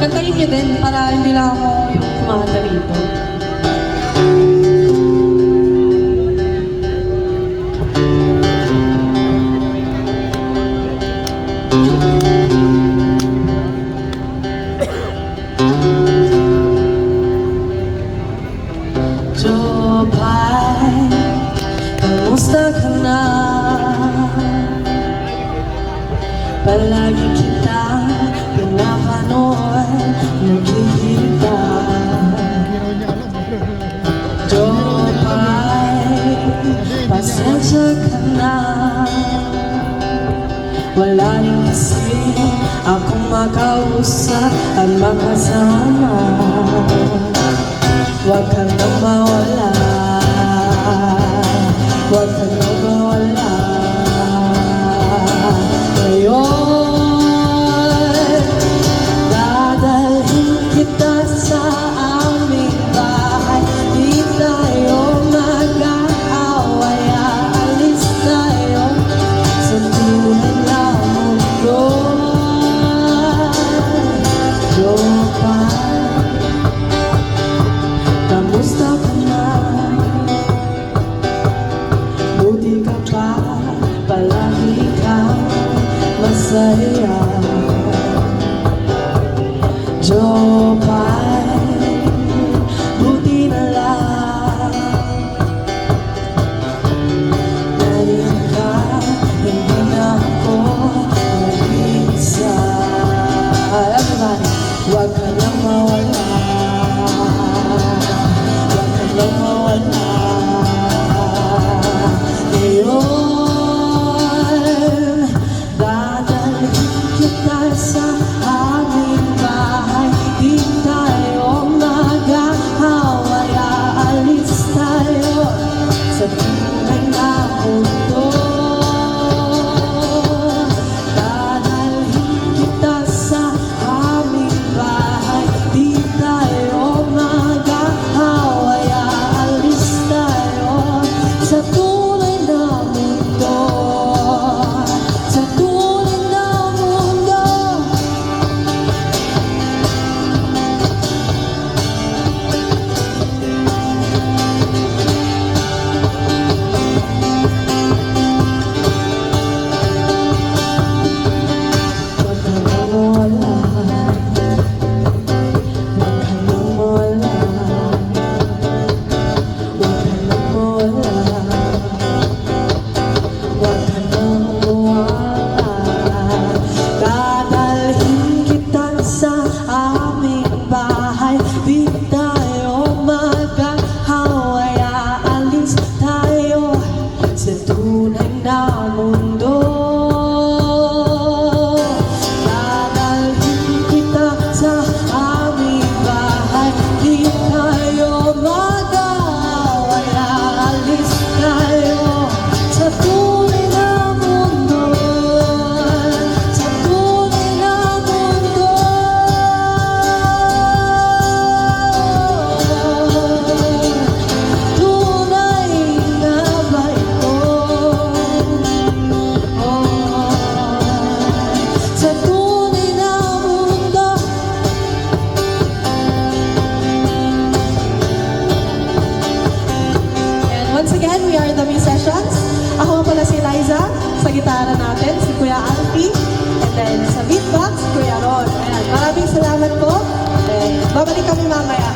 Kantahin niyo din para hindi lang ako yung kumanta rito. Jopay, kamusta ka na? Palagi kita pinapanood, nakikita. Jopay, pasensya ka na. Wala rin kasi akong makausap at makasama. Huwag ka nang mawala, huwag ka nang mawala. Ngayon, dadalhin kita sa aming bahay. Di tayo mag-aaway, aalis tayo sa tunay na mundo. Jopay, kamusta ka na? Buti ka pa, palagi kang masaya. Jopay, buti na lang nariyan ka, hindi na ako nag-iisa. Everybody, huwag ka nang mawala, huwag ka nang mawala. Ngayon, dadalhin kita sa aming bahay. Di tayo mag-aaway, aalis tayo sa tunay na mundo. Dadalhin kita sa aming bahay. Di tayo mag-aaway, aalis tayo sa tunay na mundo. Sa tunay na mundo. Huwag ka nang mawala, huwag ka nang mawala, huwag ka nang mawala, huwag ka nang mawala. Dadalhin kita sa aming bahay. Di tayo mag-aaway, aalis tayo sa tunay na mundo. Dadalhin kita sa aming bahay. Di tayo mag-aaway, aalis tayo sa tunay na mundo. Sa tunay na mundo. Tunay na ba ito? Sa tunay na mundo. And once again, we are the Sessions. Ako pala si Liza, sa gitara natin, si Kuya Alfie, and then sa beatbox, Kuya Ron. Ayan, maraming salamat po. And babalik kami mamaya.